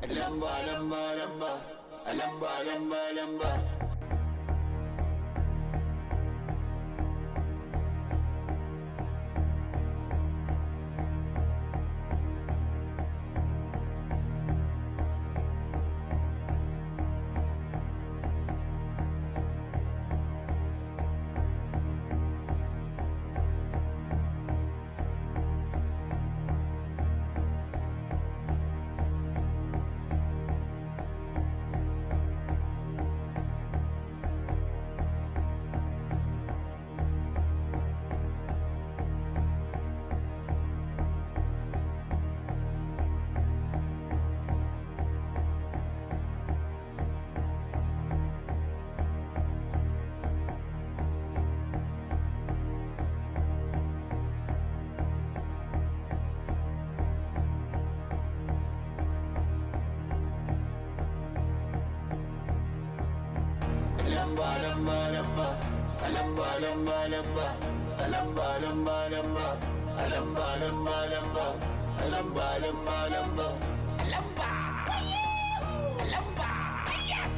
Lamba, lamba, lamba, lamba, lamba, lamba. Lamba, lamba, lamba, lamba, lamba, lamba, lamba, lamba, lamba, lamba, lamba, lamba, lamba, lamba, lamba, lamba, lamba, yes,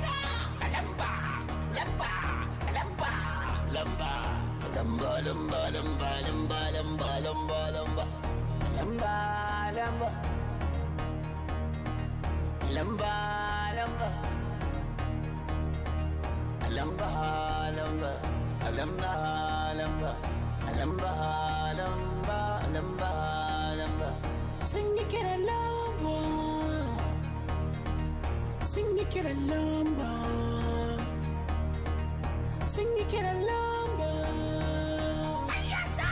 lamba, lamba, lamba, lamba, lamba, lamba, lamba, lamba, lamba, lamba, lamba, lamba, lamba, lamba, lamba. Lamba, lamba, lamba, lamba, lamba, lamba, lamba, lamba. Sing it a lamba, sing it a lamba, sing it a lamba. Yes, sir.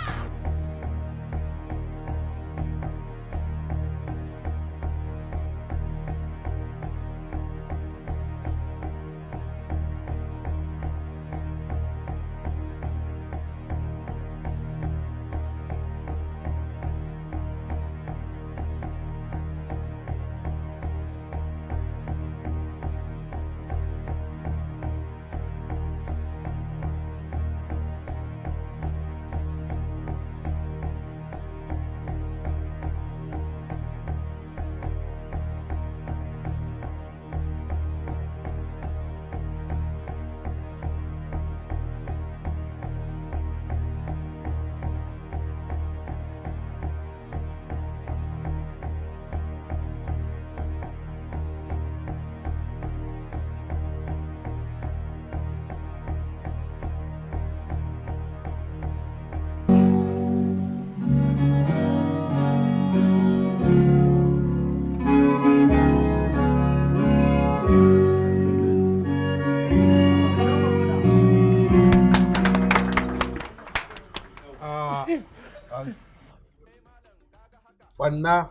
Ɓanna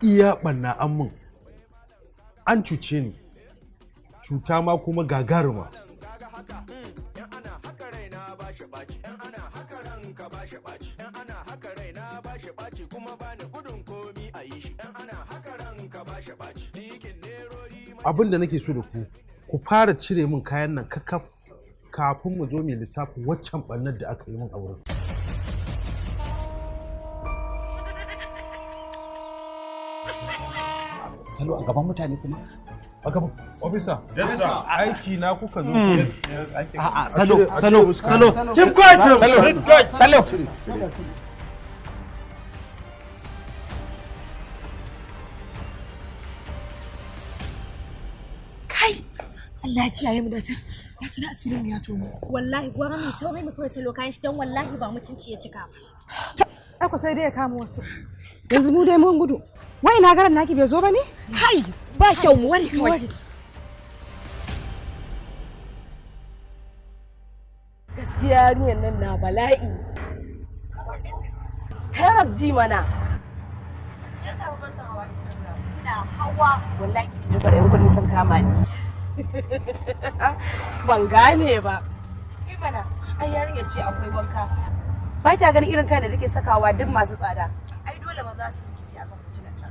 iya ɓanna an mun, an cuce ni, cuta ma kuma gagaruma. Abin da nake so da ku fara cire min kayan nan kakaf kafin mu zo mai lissafin waccan ɓannar da aka yi min a wurin. Salo a gaban mutane kuma? A gaban officer? Yes sir. Aiki na kuka zo. Yes, aiki. A'a, salo. Keep quiet. Salo. Kai, Allah ya kiyaye mu da ta. Ya tuna asirin mu ya tono. Wallahi gwara mai saurayi mu kawai salo kayan shi dan wallahi ba mutunci ya cika ba. Ai ku sai dai ya kama wasu. Yanzu mu dai mun gudu. Wai ina garan naki bai zo ba ne? Kai, ba kyau mu wani kawai. Gaskiya yarinyar nan na bala'i. Karab ji mana. Shi yasa ban san hawa Instagram. Ina hawa wallahi sai da bare kudi sun kama ni. Ban gane ba. Ki mana, ai yarinya ce akwai wanka. Ba kya ganin irin kayan da take sakawa duk masu tsada. Ai dole maza su rikici akan kutunanta.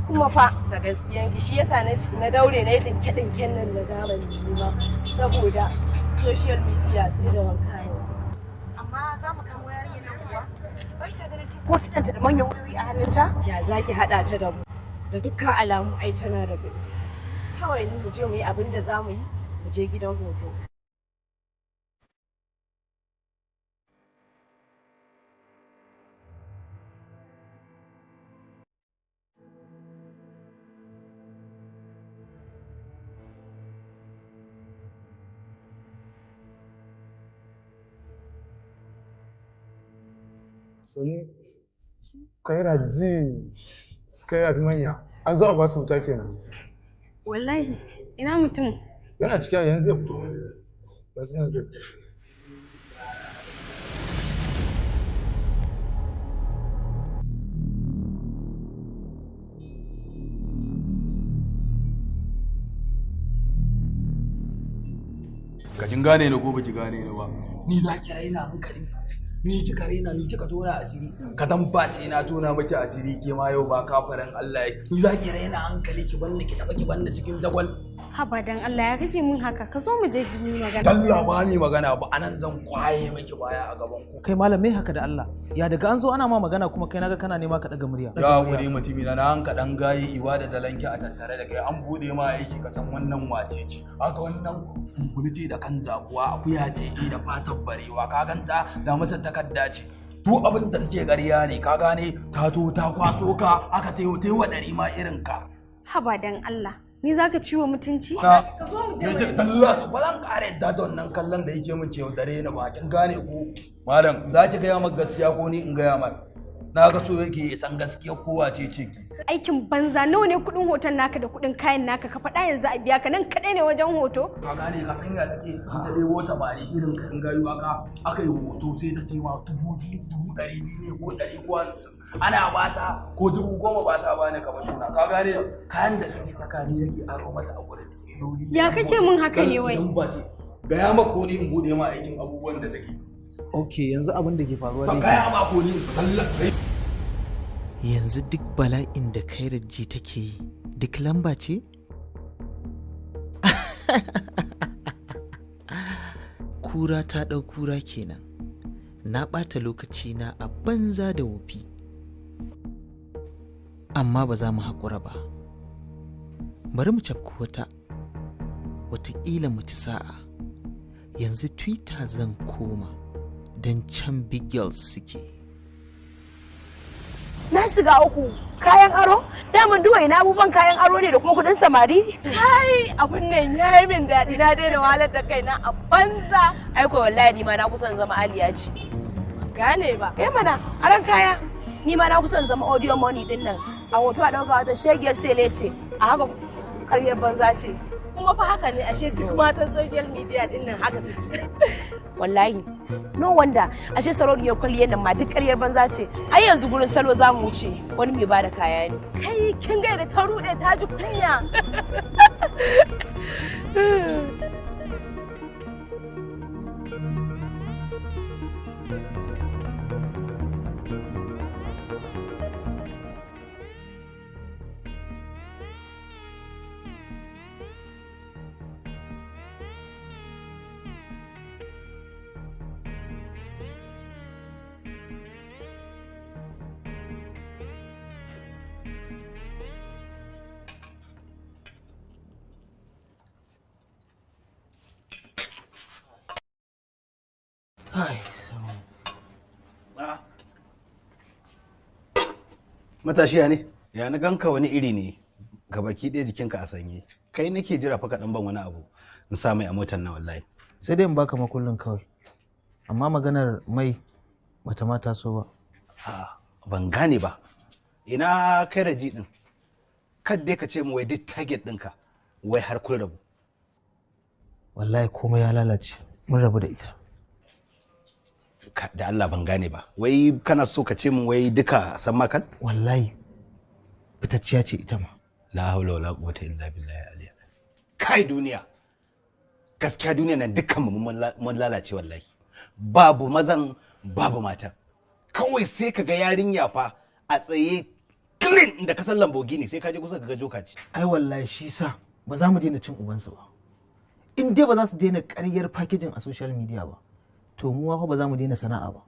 Kuma fa da gaskiyan ki shi yasa na daure na yi dinke-dinken nan na zamani ma saboda social media sai da wanka yanzu. Amma za mu kamo yarinyar nan kuwa? Ba kya ganin ko tunanta da manyan wayoyi a hannunta? Ya zaki haɗa ta da mu? Da dukkan alamu ai tana da gani. kawai ni mu je mu yi abin da za mu yi, mu je gidan hoto. Sani, kaira ji kaira ta manya an zo a ba su wuta kenan. Wallahi, ina mutum. Yana cikin yanzu zai fito. Ba su yanzu. Ka jin gane ni ko ba ki gane ni ba. Ni za ki raina hankali. Ni kika raina ni kika tona asiri. Ka dan ba sai na tona miki asiri ke ma yau ba kafaran Allah ya. Ni za ki raina hankali ki banni ki taba ki banni cikin jagwal. Haba dan Allah ya kake mun haka, ka zo mu je gini magana. Allah ba ni magana ba anan zan kwaye miki baya a gaban ku. Kai malam me haka da Allah? Ya daga an zo ana ma magana kuma kai naga kana nema ka daga murya. Ya gode mutumi na hanka dan gayi iwa da dalanki a tattare da kai an bude ma aiki ka san wannan wace ce. Haka wannan kuli ce da kan zabuwa akuya ce da fatan barewa ka ganta da masa takarda ce. Duk abin da take ƙarya ne ka gane ta to ta kwaso ka aka tayo wa ɗari ma irin ka. Haba dan Allah. Ni za ka ciwo mutunci? Ka zo mu je. Allah su ba zan ƙara yadda da wannan kallon da yake min ce dare ni ba kin gane ko malam za ki gaya maka gaskiya ko ni in gaya maka. Na ga so yake san gaskiya ko wace ce ki. Aikin banza nawa ne kuɗin hoton naka da kuɗin kayan naka ka faɗa yanzu a biya ka nan kaɗai ne wajen hoto? Ka gane ka sanya take ta ɗebo samari irin ka in gayu aka yi hoto sai ta ce ma 2,000, 200 ne ko 100 ko 50. Ana bata ko 10,000 bata bani kamar suna ka gane kayan da kake saka ni yake aro mata a gurin teloli. Ya kake mun haka ne wai? Gaya maka ko ni in bude ma aikin abubuwan da take. Okay, yanzu abin da ke faruwa ne. Gaya ma ko ni in yanzu duk bala'in da Kairat ji take yi duk lamba ce? Kura ta ɗau kura kenan. Na ɓata lokaci na a banza da wofi. Amma ba za mu haƙura ba. Bari mu cafku wataƙila mu ci sa'a. Yanzu Twitter zan koma don can big girls suke. Na shiga uku kayan aro? Daman duwai na abubuwan kayan aro ne da kuma kudin samari? Kai abun nan ya yi min daɗi na daina wahalar da kaina a banza. Aiko wallahi ni ma na kusan zama aliya ce. Gane ba? Mana aran kaya. Ni ma na kusan zama audio money din nan. A hoto a ɗauka wata shegiyar sele ce. A haka karyar banza ce. Kuma fa haka ne ashe duk matan social media din nan haka suke. Wallahi no wonder ashe sarauniyar kwalliyar nan ma duk ƙaryar banza ce. Ai yanzu gurin salo za mu wuce wani mai bada kaya ne. Kai kin ga da ta rude ta ji kunya. Matashiya ne? Ya na ganka wani iri ne ga baki ɗaya jikinka a sanye. Kai nake jira fa kaɗan ban wani abu in sa mai a motar na wallahi. Sai dai in baka makullin kawai. Amma maganar mai bata ma taso ba. Ban gane ba. Ina kai raji din. Kad dai ka ce mu wai duk target ɗinka wai har kun rabu. Wallahi komai ya lalace. Mun rabu da ita. Da Allah ban gane ba. Wai kana so ka ce min wai duka san makan? Wallahi fitacciya ce ita ma. La haula wala quwwata illa billahi aliyyil azim. Kai duniya. Gaskiya duniya nan dukkan mu mun lalace wallahi. Babu mazan babu matan. Kawai sai ka ga yarinya fa a tsaye clean inda ka san Lamborghini sai ka je kusa ka ga joka ce. Ai wallahi shi sa ba za mu daina cin ubansu ba. In dai ba za su daina ƙaryar packaging a social media ba. To mu fa ba za mu daina sana'a ba.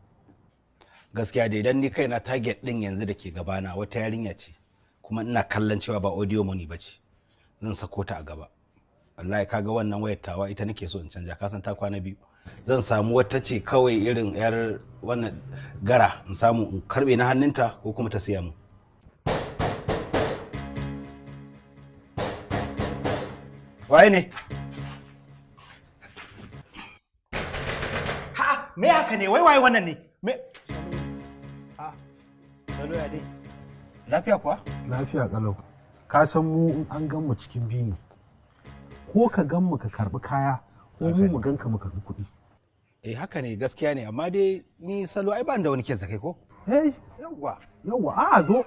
Gaskiya da idan ni kaina target din yanzu da ke gabana wata yarinya ce kuma ina kallon cewa ba audio money ba ce. zan sako ta a gaba. Wallahi kaga wannan wayar tawa ita nake so in canja, ka san ta kwana biyu. Zan samu wata ce kawai irin yar wannan gara in samu in karbe na hannunta ko kuma ta siya mu. Waye ne? Ha, me haka ne? Wai waye wannan ne? Me? Ah, salo ya dai. Lafiya kuwa? Lafiya kalau. Ka san mu in an gan mu cikin biyu ne. Ko ka gan mu ka karbi kaya ko mu gan ka mu karbi kuɗi. Eh haka ne gaskiya ne amma dai ni salo ai ba da wani kesa kai ko? Eh yawwa a zo.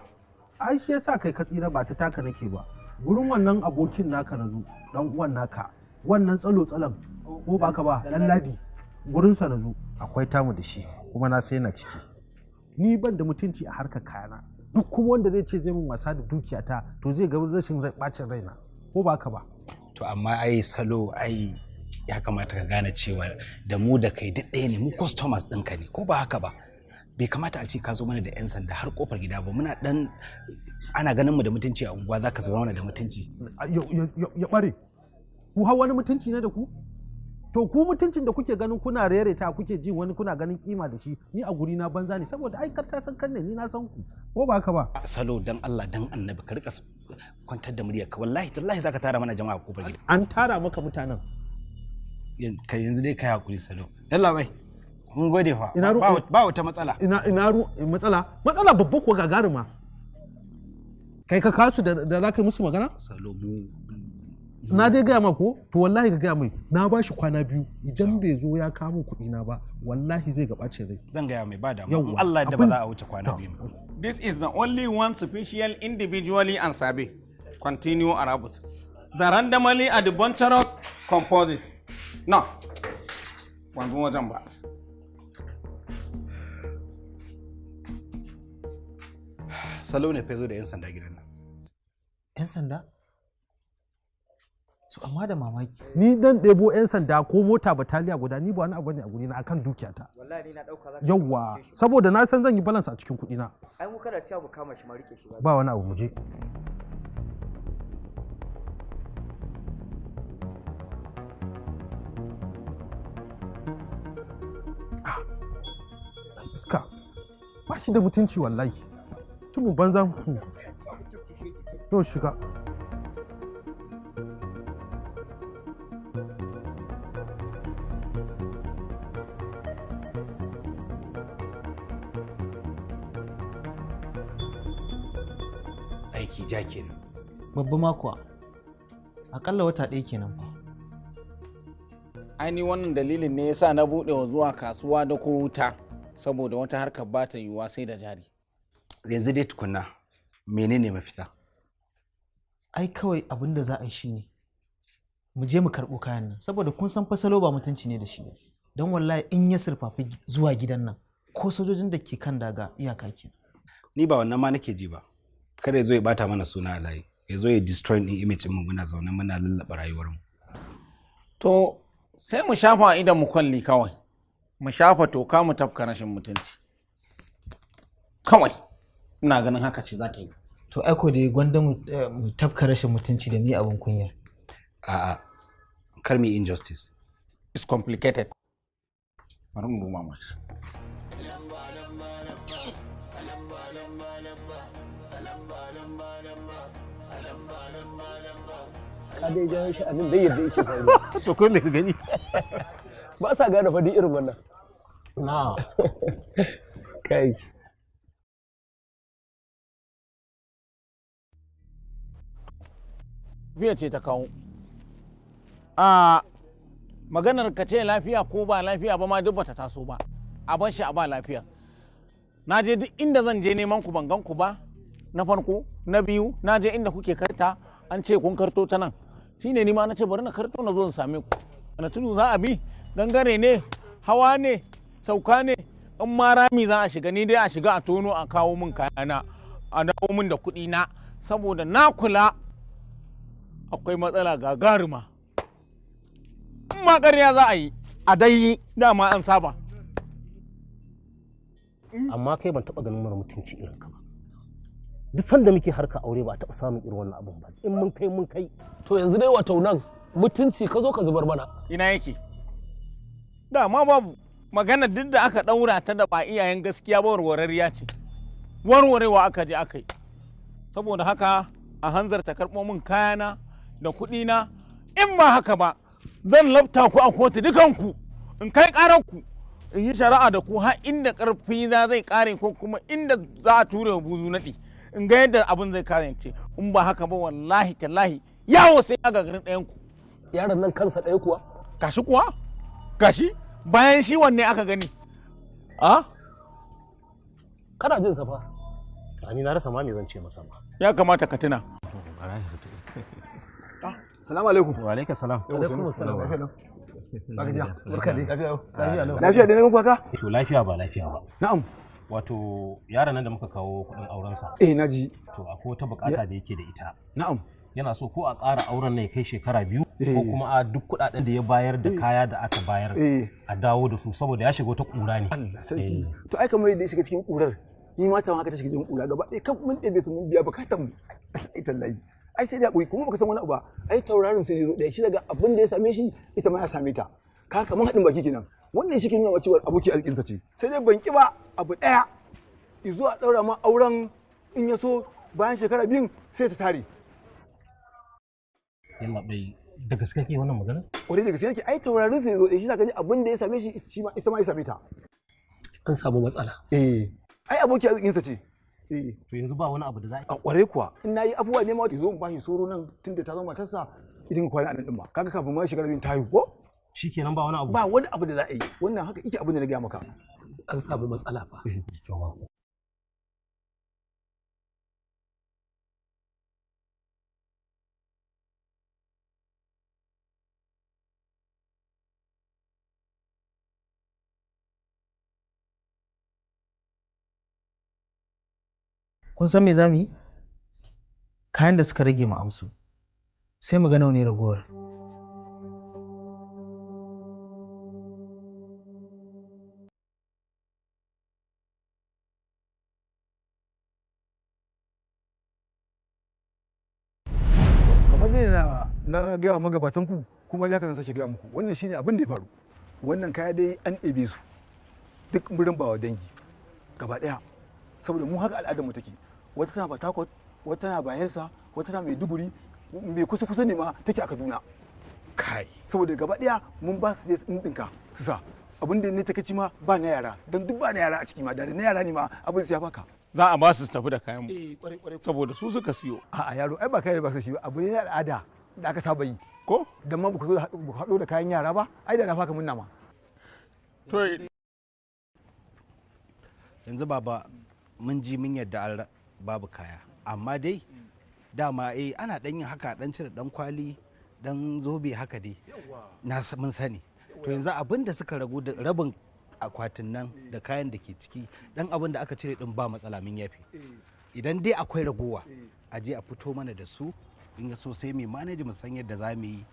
Ai shi yasa kai ka tsira ba ta taka nake ba. Gurin wannan abokin naka na zo dan uwan naka wannan tsalan ko baka ba dan ladi gurin sa na zo akwai tamu da shi kuma na sai na ciki. Ni ban da mutunci a harkar kayana. Duk kuma wanda zai ce zai min wasa da dukiyata to zai ga rashin bacin raina ko baka ba. To amma ai salo ai ya kamata ka gane cewa da mu da kai duk ɗaya ne, mu customers ɗinka ne ko ba haka ba. Bai kamata a ce ka zo mana da 'yan sanda har kofar gida ba, muna dan ana ganin mu da mutunci a unguwa za ka zama mana da mutunci. Ya ɓare ku har wani mutunci ne da ku? To ku mutuncin da kuke ganin kuna rereta kuke ji wani kuna ganin kima da shi, ni a guri na banza ne saboda ai kar ta san kan ne ni na san ku ko ba haka ba. Salo dan Allah dan Annabi ka rika kwantar da muryar ka, wallahi tallahi zaka tara mana jama'a kofar gida. An tara maka mutanen. Kai yanzu dai kai hakuri Salo. Yalla bai. Mun gode fa. Ba wata matsala. Ina matsala babba ko gagaruma. Kai ka kasu da za ka yi musu magana? Salo mu na dai gaya ma ko to wallahi ka gaya mai na ba shi kwana biyu idan bai zo ya kamo kuɗi na ba wallahi zai ga ɓacin rai. Zan gaya mai ba damuwa in Allah da ba za a wuce kwana biyu. This is the only one special individually and sabe. Continue Arabus. The randomly adventurous composes. No. Wanzu wajen ba. Salo ne fa zo da 'yan sanda gidan nan. 'Yan sanda? Su amma da mamaki. Ni dan ɗebo 'yan sanda ko mota bataliya guda ni ba wani abu ne a guri na akan dukiyata. Wallahi ni na dauka za ka. Yawwa saboda na san zan yi balance a cikin kuɗi na. Ai mu kada cewa mu kama shi ma rike shi ba. Ba wani abu mu je. Iska ba shi da mutunci wallahi. Tumu banza mu. To shiga. Aiki ja kenan. Babba makuwa. Akalla wata ɗaya kenan fa. Ai wannan dalilin ne yasa na buɗe wa zuwa kasuwa da ko wuta saboda wata harkar ba ta yiwuwa sai da jari. Yanzu dai tukunna menene mafita? Ai kawai abin da za a yi shine mu je mu karɓo kayan nan saboda kun san fasalo ba mutunci ne da shi don wallahi in ya surfafi zuwa gidan nan ko sojojin da ke kan daga iyaka ke. Ni ba wannan ma nake ji ba. Kada ya zo ya bata mana suna a layi, ya zo ya destroy din image mu muna zaune muna lallaba rayuwar mu. To sai mu shafa idan mu kwalli kawai. Mu shafa toka mu tafka rashin mutunci. Kawai ina ganin haka ce za ta yi. To aiko da gwanda mu tafka rashin mutunci da ni abin kunyar. A'a, kar mu injustice. It's complicated. Bari mu duma mashi. Ka dai jawo shi abin da yadda yake faruwa. To ko me ka gani? Ba sa gane fadi irin wannan. Na. Kai. Fiye ce ta kawo. Maganar ka ce lafiya ko ba lafiya ba ma duk bata taso ba. A bar shi a ba lafiya. Na je duk inda zan je neman ku ban gan ku ba. Na farko, na biyu, na je inda kuke karta an ce kun karto ta nan. Shine ni ma na ce bari na karto na zo in same ku. Ana tudu za a bi, gangare ne, hawa ne, sauka ne, in ma rami za a shiga ni dai a shiga a tono a kawo min kayana, a dawo min da kuɗi na saboda na kula akwai matsala gagaruma. In ma ƙarya za a yi, a dai dama an saba. Amma kai ban taɓa ganin mara mutunci irin ka ba. duk sanda muke harka aure ba a taɓa samun irin wannan abun ba in mun kai to yanzu dai wato nan mutunci ka zo ka zubar mana ina yake da ma babu magana duk da aka daura ta da ba iyayen gaskiya ba warwarariya ce warwarewa aka je aka yi saboda haka a hanzarta karɓo min kayana da kuɗina in ba haka ba zan labta ku a kotu dukanku in kai ƙararku in yi shari'a da ku har inda ƙarfi na zai ƙare ko kuma inda za a ture wa buzu naɗi in ga yadda abin zai kasance in ba haka ba wallahi tallahi yawo sai ya gagarin ɗayan ku yaron nan kansa ɗaya kuwa gashi kuwa gashi bayan shi wanne aka gani a kana jin sa fa ni na rasa ma me zan ce masa ma ya kamata ka tuna salamu alaikum wa alaikum salam alaikum salam barka dai lafiya dai ne muku haka to lafiya ba lafiya ba na'am wato yaron nan da muka kawo kuɗin auren sa naji to akwai wata bukata da yake da ita na'am yana so ko a ƙara auren ne kai shekara 2 ko kuma a duk kuɗaɗen da ya bayar da kaya da aka bayar a dawo da su saboda ya shiga wata ƙura ne sarki to ai kamar yadda ya shiga cikin ƙurar ni ma ta haka ta shiga cikin ƙura gaba ɗaya kan mun ɗebe su mun biya bukatan mu ita layi ai sai da ƙuri kuma baka san wani abu ba ai tauraron sai ne zo ɗaya shi daga abin da ya same shi ita ma ya same ta ka kamar haɗin baki kenan wannan shi ke nuna cewa aboki alƙinsa ce sai dai ban ki ba abu ɗaya izo a ɗaura ma auren in ya so bayan shekara 2 sai ta tare yalla bai da gaske ke wannan magana ƙwarai da gaske yake ai taurarin sai zo ɗaya shi zaka ji abin da ya same shi shi ma ita ma ya same ta an samu matsala ai aboki arzikinsa ce to yanzu ba wani abu da za a kware kuwa in nayi abubuwa ne ma wata zo in bashi soro nan tunda ta zama matarsa idan kwana a nan din ba kaga kafin ma shiga rabin tayi ko shikenan ba wani abu ba wani abu da za a yi wannan haka yake abin da na gaya maka an samu matsala fa kun san me za mu yi kayan da suka rage mu amsu sai mu ga nawa ne ragowar kamar ne na gaya magabatan ku kuma ya kasance gaya muku wannan shine abin da ya faru wannan kaya dai an ɗebe su duk murin bawa dangi gaba ɗaya saboda mu haka al'adar mu take wata tana Fatakot wata tana Bayelsa wata tana Maiduguri mai kusa ne ma take a Kaduna kai saboda gaba daya mun ba su je su dinka su sa abin da ne take ci ma ba na yara dan duk ba na yara a ciki ma da na yara ne ma abin sai ya baka za a ba su tafi da kayan mu saboda su suka siyo a'a yaro ai ba kai ba su shi ba abu ne na al'ada da aka saba yi ko dan ma ku zo haɗo da kayan yara ba ai da na faka munna ma to yanzu baba mun ji mun yadda babu kaya amma dai dama ana dan yin haka dan cire dan kwali dan zobe haka dai na mun sani to yanzu abin da suka ragu da rabin akwatin nan da kayan da ke ciki dan abin da aka cire din ba matsala min yafi idan dai akwai ragowa a je a fito mana da su in ya so sai mai manage mu san yadda za mu yi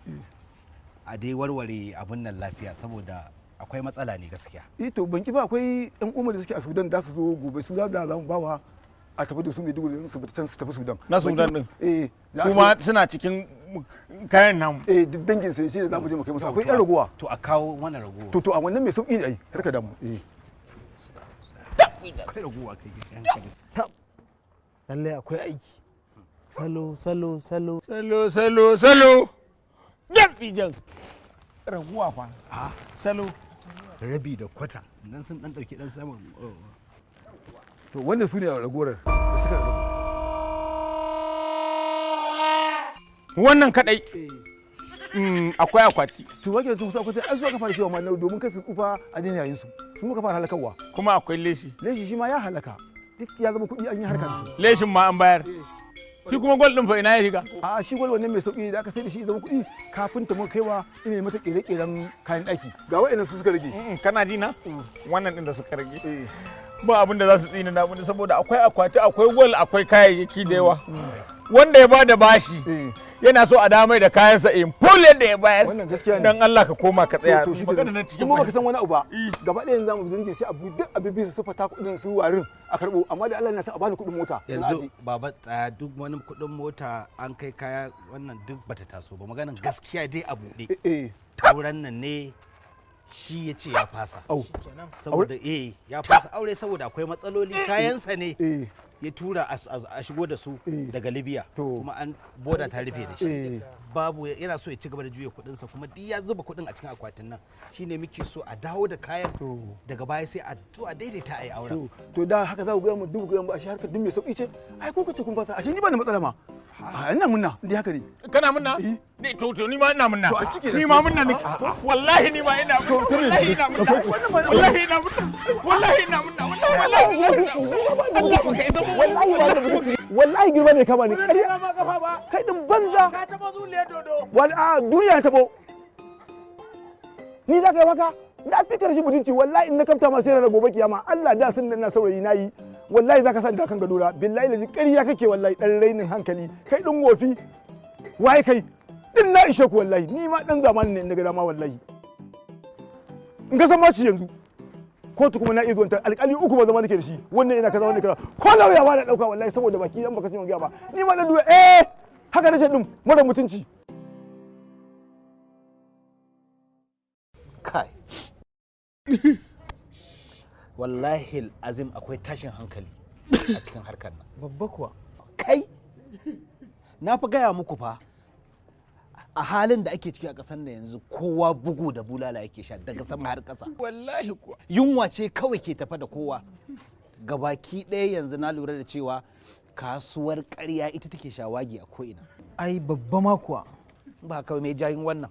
a dai warware abin nan lafiya saboda akwai matsala ne gaskiya to banki ba akwai yan umar da suke a Sudan da su zo gobe su za mu bawa a tafi da su mai dugu su fita can su tafi Sudan na Sudan din kuma suna cikin kayan namu duk dangin sai da za mu je mu kai musu akwai yan ragowa to a kawo mana ragowa to a wannan mai sauki ne ai karka damu akwai ragowa kai lalle akwai aiki salo jan raguwa fa salo rabi da kwata dan sun dan dauki dan saman to wannan su ne ragowar da suka rabu wannan kadai akwai akwati to wake su akwati an zo ka fara cewa ma domin kai su tsufa a jin yayin su muka fara halakawa kuma akwai leshi shi ma ya halaka duk ya zama kuɗi an yi harkar su leshin ma an bayar shi kuma gol din fa ina ya shiga a shi gol wannan mai sauki da aka sai da shi zama kuɗi kafin ta muka kaiwa ina mata kere-keren kayan ɗaki ga wa'annan su suka rage kana ji na wannan din da suka rage ba abin da za su tsina na saboda akwai akwati akwai gol akwai kayayyaki da yawa wanda ya bada bashi yana so a damai da kayansa in full yadda ya bayar. Wannan gaskiya ne. Dan Allah ka koma ka tsaya. To shi magana nan cikin kuma baka san wani abu ba. Gaba ɗaya yanzu zamu dinga sai abu duk abubi su fata kuɗin su warin a karɓo amma da Allah na sa a bani kuɗin mota. Yanzu baba tsaya duk wani kuɗin mota an kai kaya wannan duk bata taso ba maganan gaskiya dai a buɗe. Tauran nan ne shi ya ce ya fasa. Saboda ya fasa aure saboda akwai matsaloli kayansa ne. Ya tura a shigo da su daga Libya kuma an boda ta rufe da shi babu yana so ya ci gaba da juya kudinsa kuma duk ya zuba kudin a cikin akwatin nan shine muke so a dawo da kayan daga baya sai a zo a daidaita a yi auren to da haka za ku ga mu duk ga mu a shi harkar duk mai sauki ce ai ko kace kun fasa ashe ni ba da matsala ma ina munna dai haka ne kana munna ni to ni ma ina munna ni ma munna nake wallahi ni ma ina wallahi ina munna wallahi ina munna wallahi ina munna wallahi girma ne kama ni kai din banza ka taba zuliya dodo duniya tabo ni za ka yi maka da fi karshe mutunci wallahi in na kafta ma sai na gobe kiyama Allah da sun na saurayi nayi wallahi zaka san da kan gadora billahi lazi ƙarya kake wallahi dan rainin hankali kai din wofi waye kai din na ishe ku wallahi ni ma dan zamanin ne in daga dama wallahi in ka san ma shi yanzu kotu kuma na izo alƙali uku ba zama nake da shi wannan ina kaza wannan kaza ko lauya ba na dauka wallahi saboda baki dan baka san ga ba ni ma dan duwa haka nace din mara mutunci kai wallahi azim akwai tashin hankali a cikin harkar nan babba kuwa kai na fi gaya muku fa a halin da ake ciki a ƙasar nan yanzu kowa bugu da bulala yake sha daga sama har ƙasa wallahi kuwa yunwa ce kawai ke tafa da kowa gabaki ɗaya yanzu na lura da cewa kasuwar ƙarya ita take shawagi a ko'ina ai babba ma kuwa ba kawai mai jayin wannan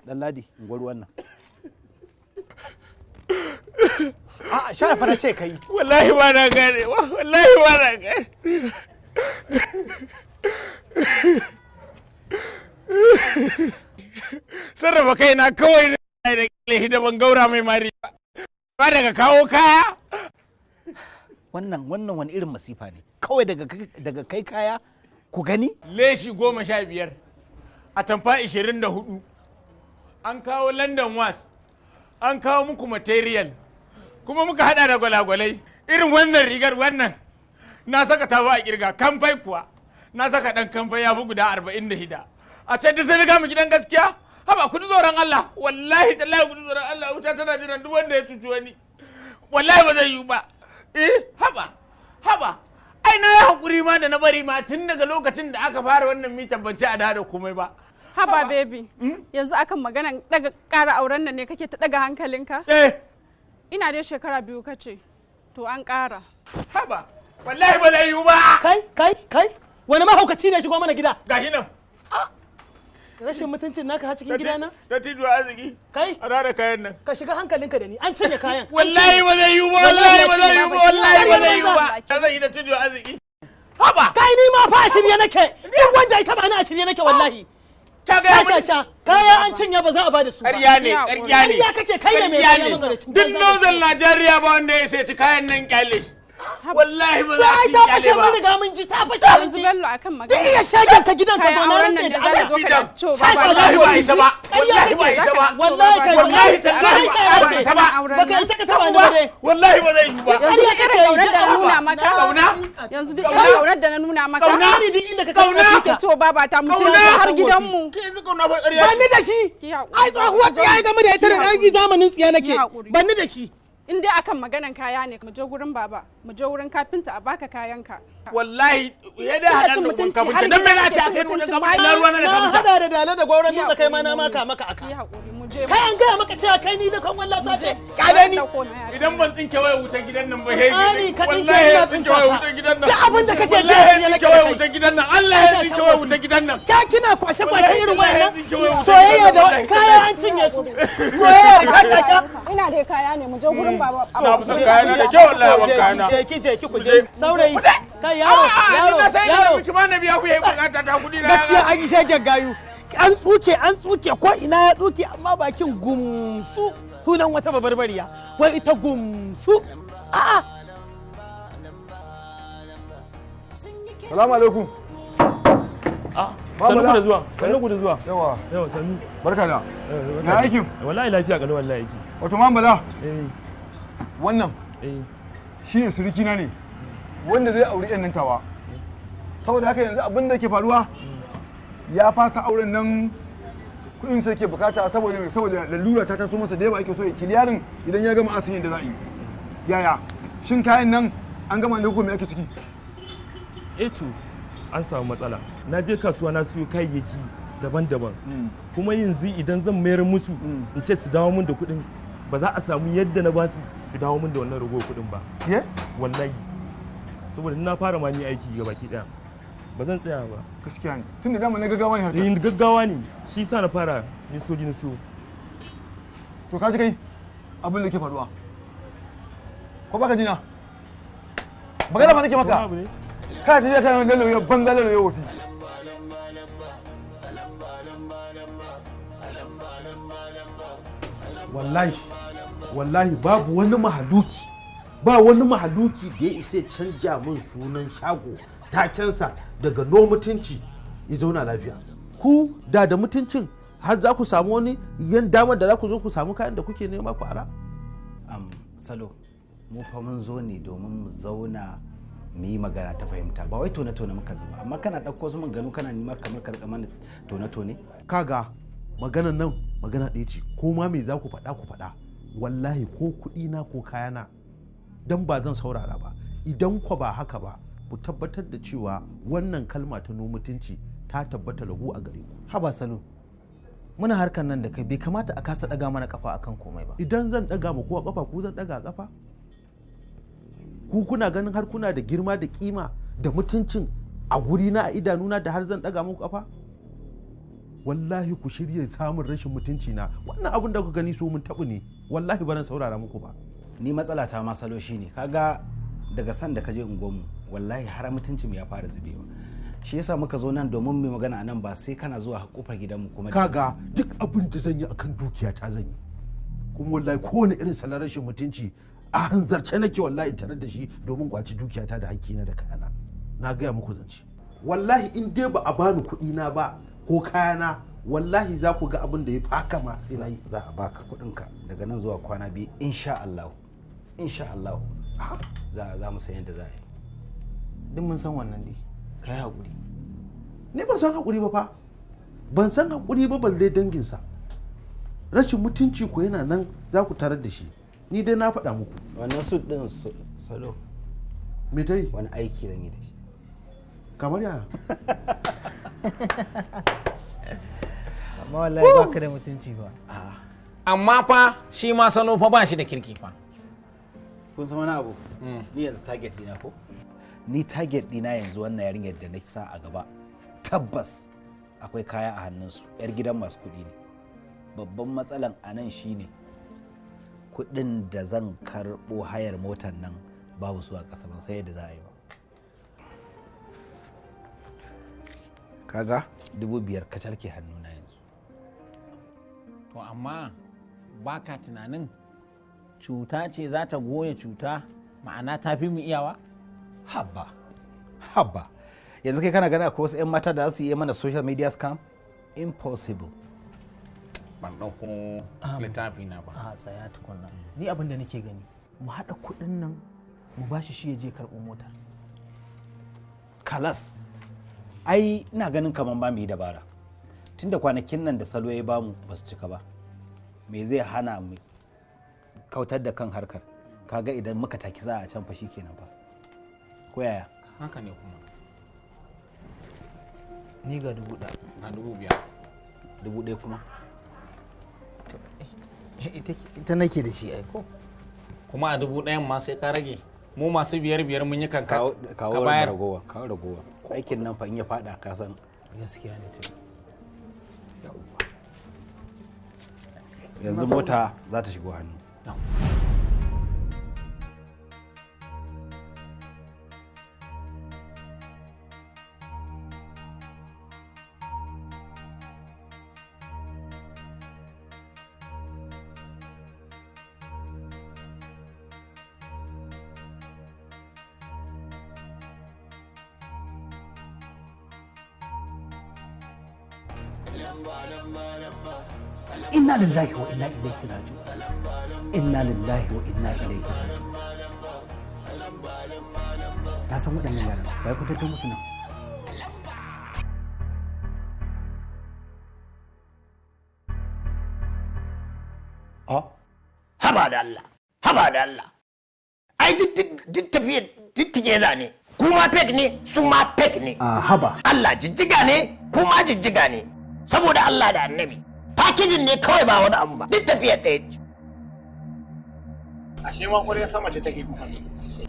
Ladi gwar wannan a sharafa na ce kai wallahi ba na gane wallahi ba na gane sarrafa kaina kawai na da ƙilahi da ban gaura mai mari ba daga kawo kaya wannan wani irin masifa ne kawai daga kai kaya ku gani leshi 15 a tamfa 24 an kawo London was an kawo muku material kuma muka hada da gwalagwalai irin wannan rigar wannan na saka ta ba a kirga kamfai kuwa na saka dan kamfai ya fi guda 46 a can da sai riga mu gidan gaskiya haba ku tsoron Allah wallahi tallahi ku tsoron Allah wuta tana jiran duk wanda ya cuci wani wallahi ba zai yi ba haba ai na yi hakuri ma da na bari ma tun daga lokacin da aka fara wannan mitan ban ci a da komai ba haba baby yanzu akan maganan daga ƙara auren nan ne kake ta daga hankalinka ina dai shekara 2 kace to an ƙara haba wallahi ba zai yiwu ba kai wani mahaukaci ne shigo mana gida gashi nan rashin mutuncin naka har cikin gidana da tijuwa arziki kai a da kayan nan ka shiga hankalinka da ni an cinye kayan wallahi ba zai yiwu ba wallahi ba zai yiwu ba wallahi ba zai yiwu ba ta zai yi da tijuwa arziki haba kai ni ma fa a shirye nake duk wanda ita ba ni a shirye nake wallahi sha kaya an cinye ba za a bada su ba ƙarya ne ƙarya kake kai ne mai kaya magaracin duk nozan Najeriya ba wanda ya sai ci kayan nan kyale wallahi ba za a ta fashe mun riga mun ji ta fashe mun ji bello akan magana iya shagen ka gidan ka zo na rantsa da Allah wallahi ba isa ba wallahi ba isa ba wallahi kai wallahi tallahi ba isa ba baka isa ka taba ni ba dai wallahi ba zai yi ba yanzu kare kaunar da na nuna maka kauna yanzu duk kaunar da na nuna maka kauna ni din inda ka kauna kike cewa baba ta mu har gidan mu ke yanzu kauna ba ƙarya ban ni da shi ai tsohuwa tsiya game da ita da ɗaki zamanin tsiya nake ban ni da shi in dai akan maganan kaya ne mu je gurin baba mu je wurin kafinta a baka kayanka wallahi ya da hadan da gun kafinta dan me za ta kai mu da kafinta na ruwa na da kafinta hada da dale da gwauran da kai ma na maka aka yi hakuri mu je kai an gaya maka cewa kai ni da kan wallah sace kada ni idan ban tsinke waya wutar gidan nan ba hege wallahi ya tsinke waya wutar gidan nan da abin da kake ji ya tsinke waya wutar gidan nan Allah ya tsinke waya wutar gidan nan ka kina kwashe irin wannan soyayya da kaya an cinye su soyayya shaka ina da kaya ne mu je gurin baba na fusan kaya na da kyau wallahi ban kaya na je ki ku je saurayi kai yaro yaro miki ma na biya ku yayi bukata ta kudi na gaskiya an yi shagen gayu an tsuke ko ina ya tsuke amma bakin gumsu sunan wata babarbariya wai ita gumsu a'a Salamu alaikum. Sannu ku da zuwa. Sannu ku da zuwa. Yawa. Yawa sannu. Barka da. Ya aikin? Wallahi lafiya kalau wallahi aiki. Wato Mambala. Eh. Wannan. Shi ne surukina ne. Wanda zai auri ƴan nan tawa. Saboda haka yanzu abin da ke faruwa ya fasa auren nan kuɗin sai ke bukata saboda mai saboda lalura ta taso masa da yawa ake so ya kiliyarin idan ya gama asirin da za a yi. Yaya? Shin kayan nan an gama da me ake ciki? To an samu matsala. Na je kasuwa na siyo kayayyaki daban-daban. Kuma yanzu idan zan mayar musu in ce su dawo min da kuɗin ba za a samu yadda na ba su dawo min da wannan ragowar kuɗin ba. Wallahi. Saboda na fara ma ni aiki ga baki ɗaya. Ba zan tsaya ba. Gaskiya ne. Tun da dama na gaggawa ne harkar. Gaggawa ne. Shi sa na fara ni soji na so. To ka ji kai abin da ke faruwa. Ko baka jina? Magana ba nake maka. Ka ji ka yi lalaye banza lalaye wofi. Wallahi babu wani mahaluki ba wani mahaluki da ya isa canja min sunan shago takensa daga no mutunci ya zauna lafiya. Ku da mutuncin har za ku samu wani yan damar da za ku zo ku samu kayan da kuke nema ku ara? Salo, mu fa mun zo ne domin mu zauna mu yi magana ta fahimta ba wai tone-tone muka zo ba amma kana ɗauko su gano kana nima kamar karɓa mana tone-tone. Kaga maganan nan magana ɗaya ce ko ma me za ku faɗa wallahi ko kuɗi na ko kayana dan ba zan saurara ba idan ku ba haka ba ku tabbatar da cewa wannan kalma ta no mutunci ta tabbata lahu a gare ku. Haba Salo, muna harkar nan da kai bai kamata a kasa ɗaga mana kafa akan komai ba. Idan zan ɗaga ma kowa kafa ku zan ɗaga kafa? Ku kuna ganin har kuna da girma da kima da mutuncin a gurina a idanuna da har zan ɗaga muku kafa? Wallahi ku shirya samun rashin mutunci na wannan abin da ku gani so mun tabu ne wallahi ba zan saurara muku ba. Ni matsala ta ma Salo shine kaga daga san da ka je unguwarmu wallahi har mutuncin ya fara zubewa. Shi yasa muka zo nan domin mu magana anan ba sai kana zuwa kofar gidanmu kuma kaga duk abin da zan yi akan dukiya ta zan yi kuma wallahi kowane irin salar rashin mutunci a hanzarce nake wallahi tare da shi domin kwaci dukiyata da hakkina da kayana. Na gaya muku zance wallahi in dai ba a bani kuɗi na ba ko kayana wallahi za ku ga abin da ya faka ma sai na yi. Za a baka kuɗinka daga nan zuwa kwana biyu insha Allah za mu san yadda za a yi. Duk mun san wannan dai ka yi haƙuri. Ni ban san haƙuri ba fa ban san haƙuri ba balle danginsa rashin mutunci ko yana nan za ku tarar da shi. Ni dai na faɗa muku wannan su ɗin Salo me ta yi wani aiki zan yi da shi kamar ya amma wallahi ba ka da mutunci ba. Amma fa shi ma Salo fa ba shi da kirki fa. Kun san wani abu ni yanzu target dina ko ni target dina yanzu wannan yarinyar da na sa a gaba tabbas akwai kaya a hannunsu yar gidan masu kuɗi ne. Babban matsalan a nan shine kuɗin da zan karɓo hayar motar nan babu su a ƙasa ban sai yadda za a yi ba. Kaga 5,000 kacal ke hannuna yanzu. To amma baka tunanin cuta ce za ta goya cuta ma'ana ta fi mu iyawa? Habba yanzu kai kana gani akwai wasu 'yan mata da za su yi mana social media scam? Impossible. Ban ɗauko littafi na ba. A tsaya tukunna. Ni abin da nake gani mu haɗa kuɗin nan mu bashi shi ya je karɓo motar. Kalas. Ai ina ganin kaman ba mu yi dabara. Tunda kwanakin nan da Salo ya bamu ba su cika ba. Me zai hana mu kautar da kan harkar? Kaga idan muka taki za a can fa kenan fa. Ko yaya? Haka ne kuma. Ni ga 1,000. Ga 5,000. 1,000 kuma. Ita nake da shi aiko. Kuma a 1,000 ma sai ka rage. Mu masu biyar mun yi kanka. Kawo ragowa. Aikin nan fa in ya fada ka san. Gaskiya ne to. Yanzu mota za ta shigo hannu. inna lillahi wa inna ilaihi raji'un inna lillahi wa inna ilaihi raji'un na san waɗannan yaran bai ku tattar musu nan haba da Allah ai duk tafiya duk together ne kuma fake ne su ma fake ne haba Allah jijjiga ne kuma jijjiga ne saboda Allah da annabi packaging ne kawai ba wani abu ba duk tafiya ɗaya ashe ma ƙwarya sama ce take kuka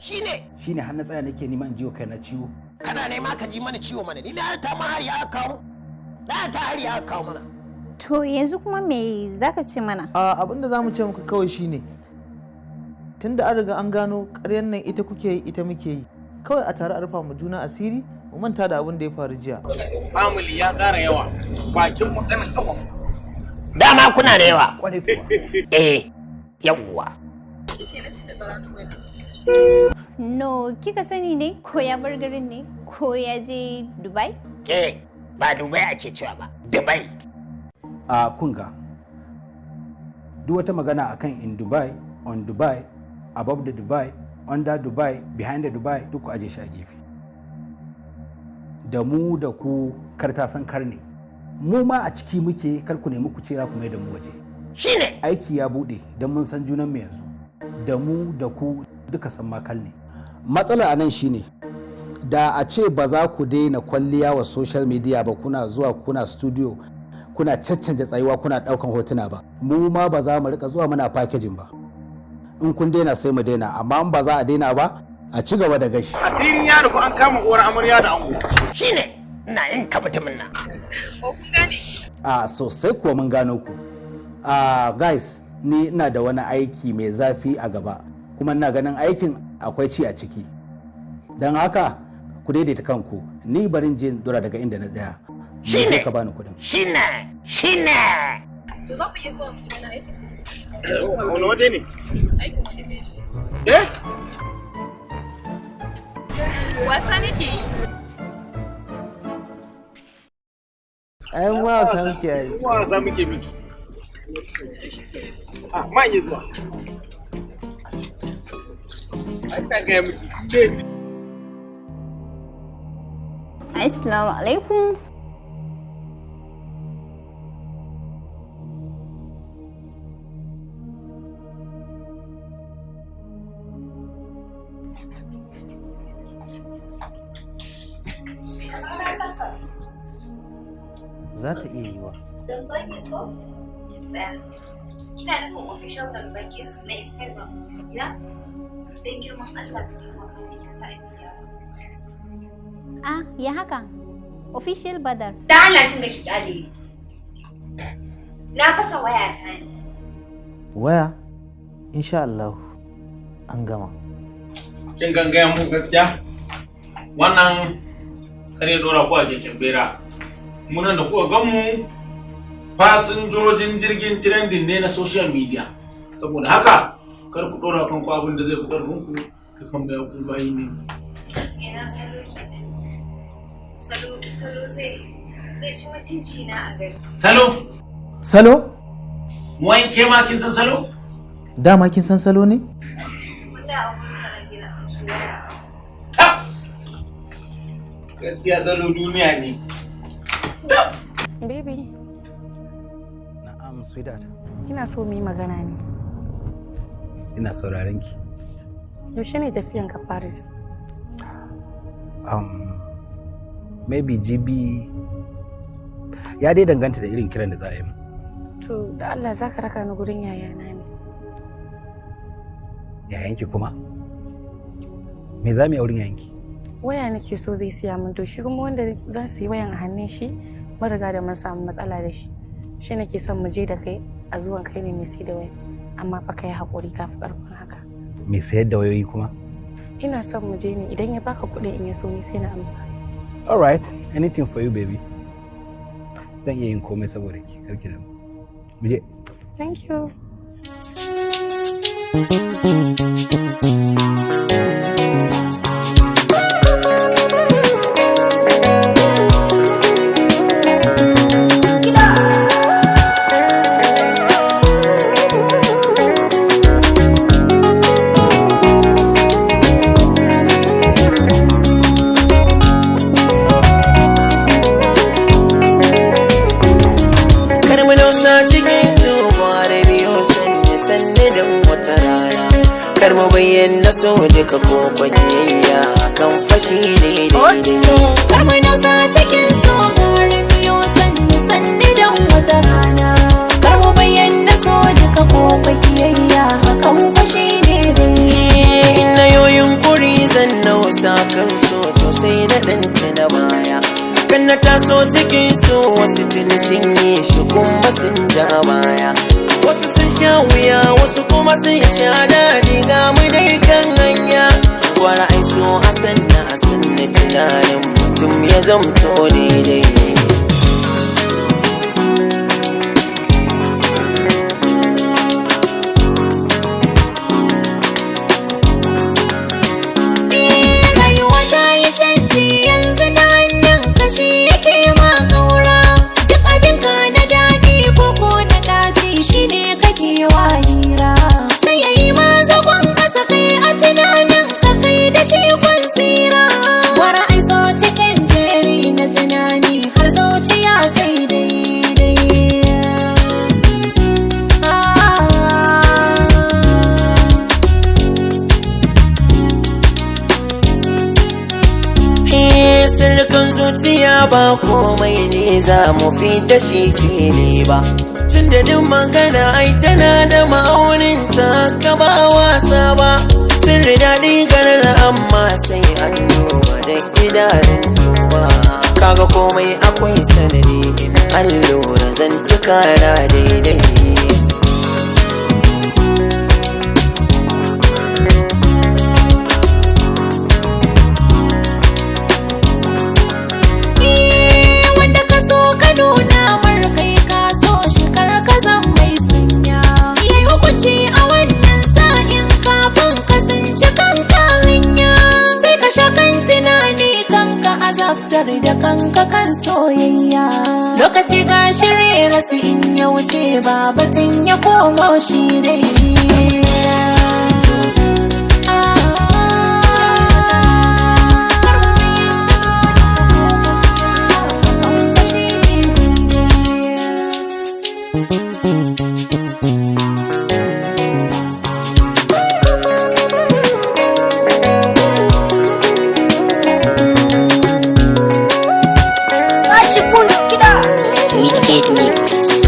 shine har na tsaya nake neman jiwo kai na ciwo kana nema ka ji mana ciwo mana ni na ta ma hari aka kawo na ta hari aka kawo mana to yanzu kuma me zaka ce mana abin da zamu ce muku kawai shine tunda an riga an gano ƙaryar nan ita kuke yi ita muke yi kawai a tare a rufa mu juna asiri mu manta da abin da ya faru jiya family ya ƙara yawa bakin mu kanin kafa dama kuna da yawa yawwa no kika sani ne ko ya bar garin ne ko ya je Dubai ba Dubai ake cewa ba Dubai kunga duk wata magana akan in Dubai on Dubai above the Dubai under Dubai behind the Dubai duk ku aje shi a gefe da mu da ku karta san karne mu ma a ciki muke kar ku nemi ku ce za ku mai da mu waje shine aiki ya bude don mun san junan mu yanzu da mu da ku duka san makal ne matsala a nan shine da a ce ba za ku daina kwalliya wa social media ba kuna zuwa kuna studio kuna caccanja tsayuwa kuna daukan hotuna ba mu ma ba za mu rika zuwa muna packaging ba in kun daina sai mu daina amma in ba za a daina ba a ci gaba da gashi asirin ya rufu an kama uwar amarya da ango shine ina yin mutumin nan ko kun gane sosai kuwa mun gano ku guys ni ina da wani aiki mai zafi a gaba kuma ina ganin aikin akwai ci a ciki don haka ku daidaita kanku ni barin je dora daga inda na tsaya shine ka bani kudin shine to za ku iya zuwa mu ci mana aiki wani waje ne aikin wani ne wasa nake yi ayan wasa muke yi wasa muke miki ma yi zuwa ai ta gaya miki assalamu alaikum za ta iya yiwa kina nufin official Dambakis na Instagram ya? Don girman Allah ka taimaka min ya sa ya haka? Official Badar. Da Allah tun da ki kyale. Na fasa waya ta ne. Waya? Insha Allah an gama. Kin gangaya mu gaskiya? Wannan kare dora ku a keken bera. Munan da kuka gan mu fasinjojin jirgin trending ne na social media. Saboda haka kar ku dora kanku abin da zai fitar muku da kan ga ku bayi ne. Ina salo kenan. Salo zai ci mutunci na a gari. Salo? Salo? Mu ke ma kin san salo? Dama kin san salo ne? Wanda abun sana gina an Gaskiya salo duniya ne. Baby. Na'am, sweetheart. Ina so mu yi magana ne. Ina sauraron ki. Yaushe ne tafiyan ka Paris? Maybe GB ya dai danganta da irin kiran da za a yi mu. To, da Allah za ka raka ni gurin yayana ne. Yayanki kuma? Me za mu yi a wurin yayanki? Waya nake so zai siya min to shi kuma wanda za su yi wayan a hannun shi mun riga da mun samu matsala da shi. Shi nake son mu je da kai a zuwan kai ne mai sai da waya. Amma fa kai haƙuri ka fi ƙarfin haka. Me sayar da wayoyi kuma? Ina son mu je ne idan ya baka kuɗin in ya so ni sai na amsa. All right, anything for you baby. Zan iya yin komai saboda ki, karki da mu je. Thank you. Gida! bayyana so duka ko kwakiyayya kan fashi ne daidai. Kama nausa cikin so ƙarin biyo sanni don wata rana. Kama bayyana so duka ko kwakiyayya kan fashi ne daidai. Ina yoyin kuri zan nausa kan so to sai na ɗanta na baya. Kan na taso cikin so wasu tuni sun yi shi kuma sun ja baya. Wasu sun sha wuya wasu kuma sun sha daɗi ga mu dai kan hanya. Gwara ai so Hassan na tunanin mutum ya zamto daidai. Rayuwa ta yi canji yanzu na hannun kashi yake ma ƙaura. Duk abin ka na daɗi ko na ɗaci shi ne kake wa hira. Sai ya yi ma zagon ƙasa kai a tunanin ka kai da shi kun tsira. Wara ai so cikin jeri na tunani har zuciya kai daidai. Sirrikan zuciya ba komai ne za mu fi da shi fili ba. Tun da duk magana ai tana da ma'aunin ta ka ba wasa ba. Sirri daɗi ganin amma sai an duba da idanun duba. Kaga komai akwai sanadi in an lura zantuka na daidai. Wanda ka so ka nuna mar kai ka so shi kar ka zan mai sanya. Yayi hukunci a wannan sa'in kafin ka tsinci kanka hanya. Sai ka sha kan tunani kanka azabtar da kanka kan soyayya. Lokaci ga shirye rasu in ya wuce ba batun ya komo shi dai. Wicked Mix.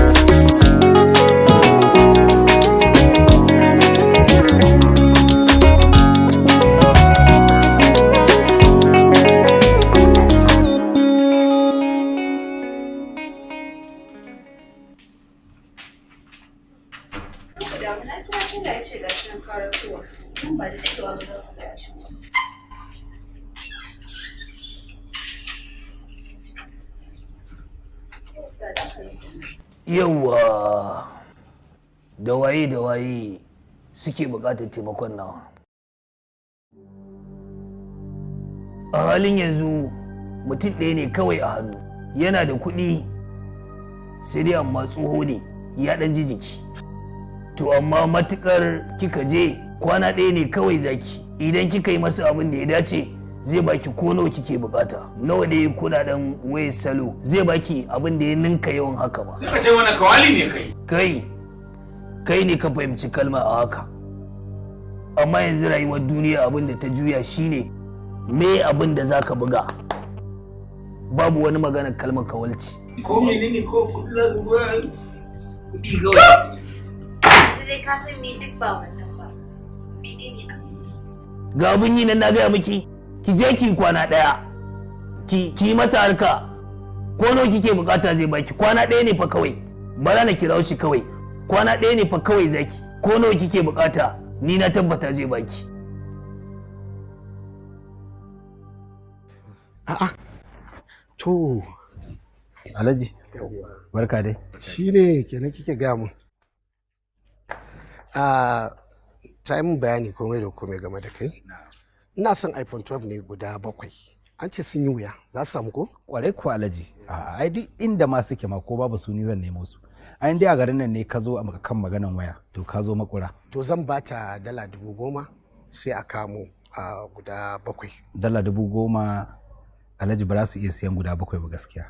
Yawwa da waye suke buƙatar taimakon nawa. A halin yanzu mutum ɗaya ne kawai a hannu, yana da kuɗi sai dai amma tsoho ne ya ɗan ji jiki. To amma matuƙar kika je kwana ɗaya ne kawai zaki, idan kika yi masa abin da ya dace zai baki ko nawa kike bukata. Nawa ne kudaden wayar salo zai baki abin da ya ninka yawan haka ba. Sai ka ce mana kawali ne kai. Kai ne ka fahimci kalma a haka. Amma yanzu rayuwar duniya abin da ta juya shine me abin da zaka buga. Babu wani maganar kalmar kawalci. Ko menene ko kudi za su goya kudi kawai. Sai dai ka san me duk ba wannan ba. Menene ga abin yi nan na gaya miki. Ki je ki kwana ɗaya ki masa harka ko nawa kike bukata zai baki. Kwana ɗaya ne fa kawai, bara na kira shi kawai. Kwana ɗaya ne fa kawai zaki, ko nawa kike bukata ni na tabbata zai baki. A'a to Alhaji barka dai. Shi ne kenan kike gaya mun. Ta yi mun bayani komai da komai game da kai. Ina son iPhone 12 ne guda 7. An ce sun yi wuya, za su samu ko? Kwarai ko Alhaji. Ai duk inda ma suke ma ko babu su ni zan nemo su. Ai dai a garin nan ne ka zo a kan maganan waya, to ka zo makura. To zan bata dala 10,000 sai a kamo guda 7. Dala 10,000 Alhaji ba za su iya siyan guda 7 ba gaskiya.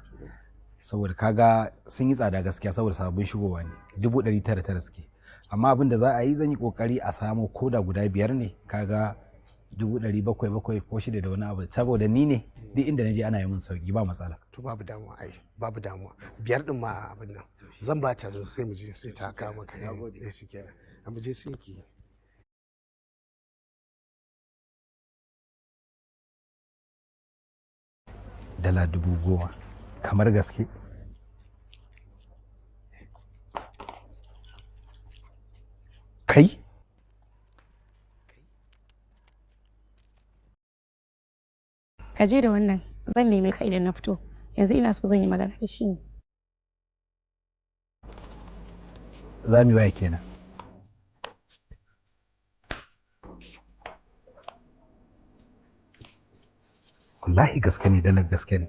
Saboda kaga sun yi tsada gaskiya saboda sababbin shigowa ne. 999 suke. amma abin da za a yi zan yi kokari a samu koda guda 5 ne kaga 700,700 ko 6 da wani abu saboda ni ne duk inda na je ana yi min sauki ba matsala. To babu damuwa ai babu damuwa 5 din ma abin nan zan ba ta sai mu je sai ta kawo maka ne shi kenan amma je sai ki dala 10,000 kamar gaske. Kai? Ka je da wannan zan neme ka idan na fito yanzu ina so zan yi magana da shi ne. Za mu yi waya kenan. Wallahi gaske ne dalar gaske ne.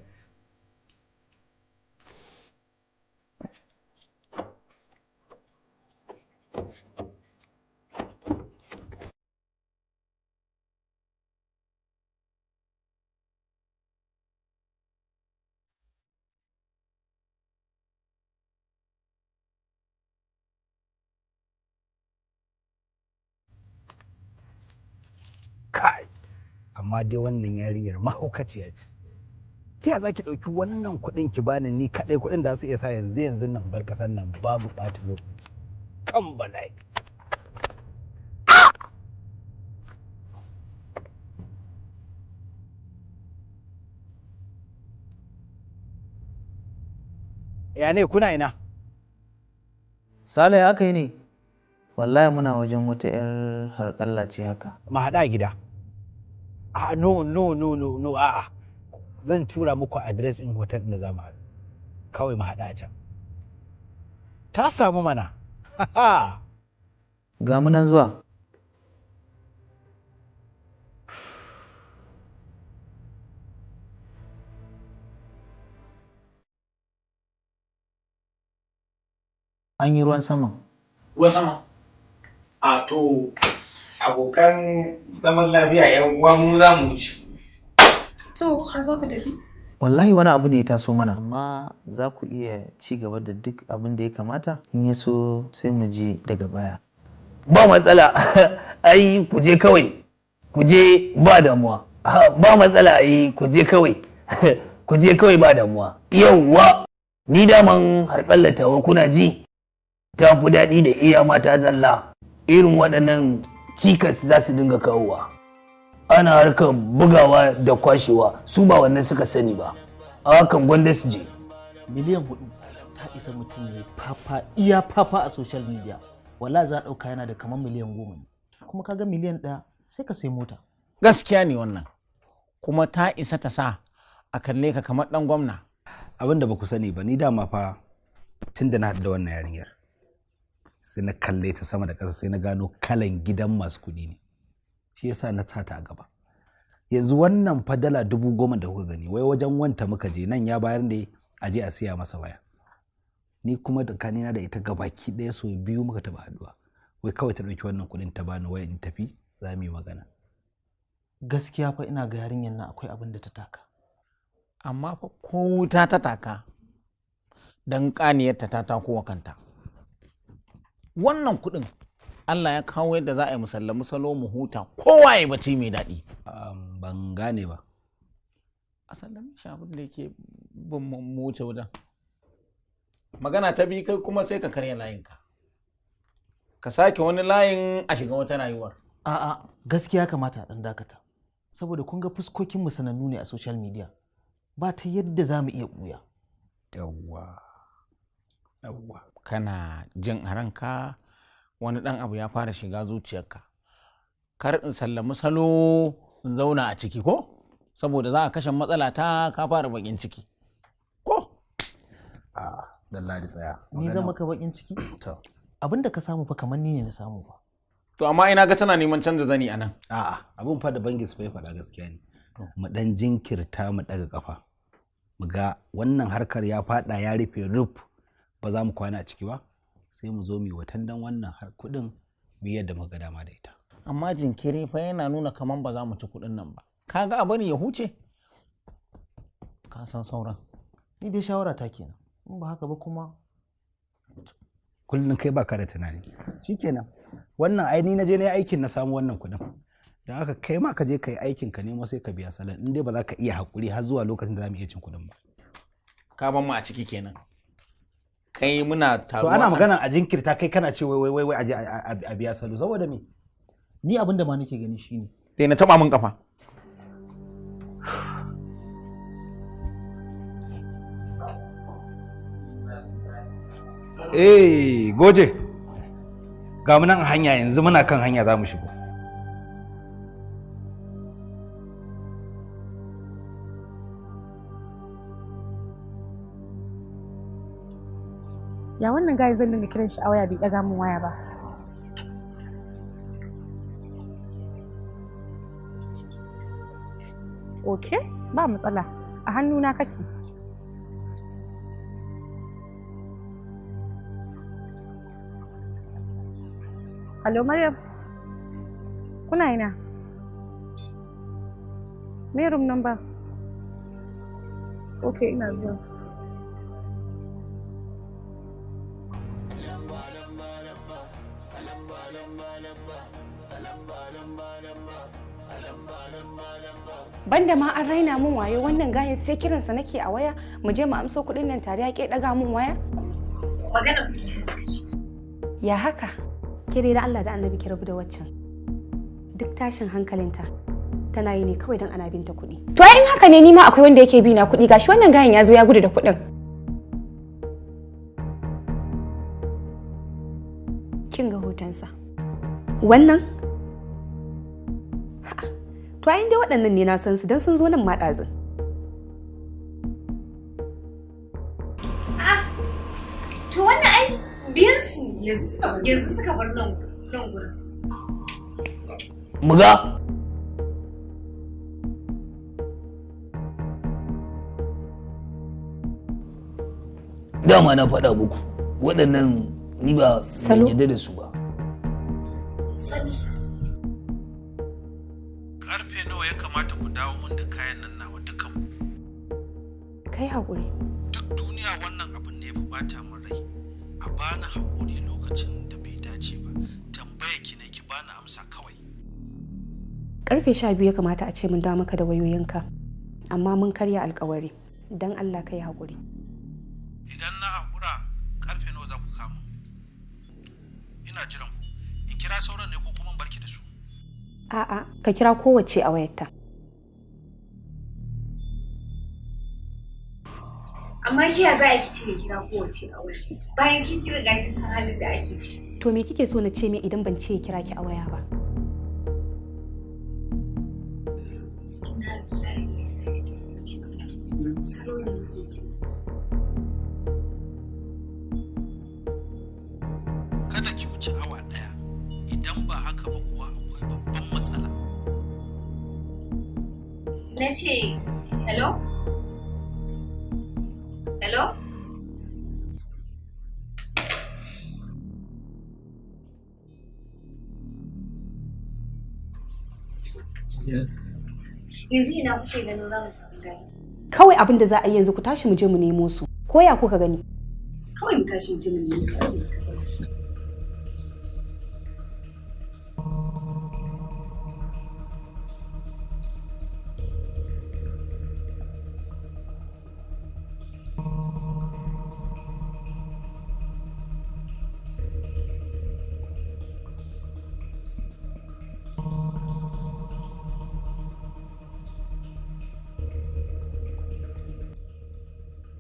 Kai, amma dai wannan yarinyar mahaukaciya ce. Ta yaya za ki ɗauki wannan kuɗin ki bani ni kaɗai kuɗin da su iya sa yanzu nan bar ƙasar nan babu ɓata lokaci kan bala'i. Ya ne kuna ina? Sale aka yi ne? Wallahi muna wajen wata 'yar harƙalla ce haka. Mu haɗa a gida. No, a'a. Zan tura muku adres ɗin hotel da za mu haɗu. Kawai mu haɗa a can. Ta samu mana. Ga mu nan zuwa. An yi ruwan sama. Ruwan sama? A to abokan zaman lafiya yan uwa mu za mu wuce. To har zo ka tafi? Wallahi wani abu ne ya taso mana amma za ku iya ci gaba da duk abin da ya kamata in ya so sai mu ji daga baya. Ba matsala ai ku je kawai ku je ba damuwa ba matsala ai ku je kawai ku je kawai ba damuwa yauwa ni daman harƙallatawa kuna ji ta fi daɗi da iya mata zalla irin waɗannan cikas za su dinga kawowa ana harkar bugawa da kwashewa su ba wannan suka sani ba a hakan gwanda su je. Miliyan 4 ta isa mutum ya iya fafa a social media wala za a ɗauka yana da kamar miliyan 10 ne kuma kaga miliyan 1 sai ka sai mota. Gaskiya ne wannan kuma ta isa ta sa a kalle ka kamar ɗan gwamna. Abin da ba ku sani ba ni dama fa tun da na haɗu da wannan yarinyar sai na kalle ta sama da ƙasa sai na gano kalan gidan masu kuɗi ne shi yasa na sata a gaba. Yanzu wannan fa dala 10,000 da kuka gani wai wajen wanta muka je nan ya bayar da a je a siya masa waya ni kuma tsakanina da ita gabaki ɗaya so 2 muka taɓa haɗuwa wai kawai ta ɗauki wannan kuɗin ta bani waya in tafi za mu yi magana. Gaskiya fa ina ga yarinyar nan akwai abin da ta taka. Amma fa ko wuta ta taka dan ƙaniyarta ta tako wa kanta. Wannan kuɗin Allah ya kawo yadda za a yi musallamu salo mu huta kowa ya bacci mai daɗi. Ban gane ba. A sallami shi abin da yake bin mu wuce wajen. Magana ta bi kai kuma sai ka karya layinka. Ka sake wani layin a shiga wata rayuwar. A'a gaskiya kamata a ɗan dakata. Saboda kun ga fuskokin mu sanannu ne a social media. Ba ta yadda za mu iya ɓuya. Yawwa. Kana jin a ranka wani ɗan abu ya fara shiga zuciyarka. Kar in sallami salo in zauna a ciki ko? Saboda za a kashe matsala ta ka fara bakin ciki. Ko? Dalla da tsaya. Ni zan maka bakin ciki? Abinda ka samu fa kamar ni ne na samu fa. To amma ina ga tana neman canza zani a nan. A'a abin fa da bangis bai faɗa gaskiya ne. Mu ɗan jinkirta mu ɗaga kafa. Mu ga wannan harkar ya faɗa ya rufe ruf ba za mu kwana a ciki ba sai mu zo mu yi watan dan wannan kuɗin mu yadda muka dama da ita. Amma jinkiri fa yana nuna kaman ba za mu ci kuɗin nan ba. Kaga a bari ya huce? Ka san sauran. Ni dai shawara ta kenan. In ba haka ba kuma kullum kai baka da tunani shikenan wannan ai ni na je na yi aikin na samu wannan kuɗin don haka kai ma ka je ka yi aikin ka nemo sai ka biya salon in dai ba za ka iya haƙuri har zuwa lokacin da za mu iya cin kuɗin ba ka ban mu a ciki kenan kai muna taruwa to ana magana a jinkirta kai kana ce wai a je a biya salo saboda me ni abin da ma nake gani shine dai na taba min kafa goje ga mu nan a hanya yanzu muna kan hanya za mu shigo ya wannan gayi zan dinga kiran shi a waya bai daga min waya ba. Ok, ba matsala, a hannuna kake. Hello Maryam, kuna ina? Me room number? Ok, ina zuwa. Banda ma an raina mun waye wannan gayin sai kiransa nake a waya mu je mu amsa kuɗin nan tare ya ke daga mun waya. Magana kuɗi ta kace. Ya haka? Ke dai da Allah da Annabi ki rabu da waccan. Duk tashin hankalinta tana yi ne kawai don ana binta kuɗi. To in haka ne ni ma akwai wanda yake bi na kuɗi gashi wannan gayin ya zo ya gudu da kuɗin. Kin ga hotonsa. Wannan? To ayin dai waɗannan ne na san su don sun zo nan ma ɗazun. To wannan ai biyan su yanzu suka bar nan gurin. Muga. Dama na faɗa muku waɗannan ni ba ban yadda da su ba. Karfe nawa ya kamata ku dawo mun da kayan nan nawa dukanku? Kai haƙuri. Duk duniya wannan abin ne ya fi bata min rai. A bani haƙuri lokacin da bai dace ba. Tambaya ki ne ki bani amsa kawai. Karfe 12 ya kamata a ce mun dawo maka da wayoyinka. Amma mun karya alƙawari. Dan Allah kai haƙuri. Idan na haƙura karfe nawa za ku kamo? Ina jiran ku. In kira sauran ne ko kuma barki da su? A'a, ka kira kowace a wayarta. Amma kiya za a ki ce kira kowace a waya. Bayan kin kira ga kin san halin da ake ci. To me kike so na ce me idan ban ce kira ki a waya ba? Kada ki wuce awa ɗaya. Idan ba haka ba kuwa akwai babban matsala. Na ce, hello? Hello? Yanzu ina kuke ganin za mu samu gani. Kawai abin da za a yi yanzu ku tashi mu je mu nemo su. Ko ya kuka gani? Kawai mu tashi mu je mu nemo su.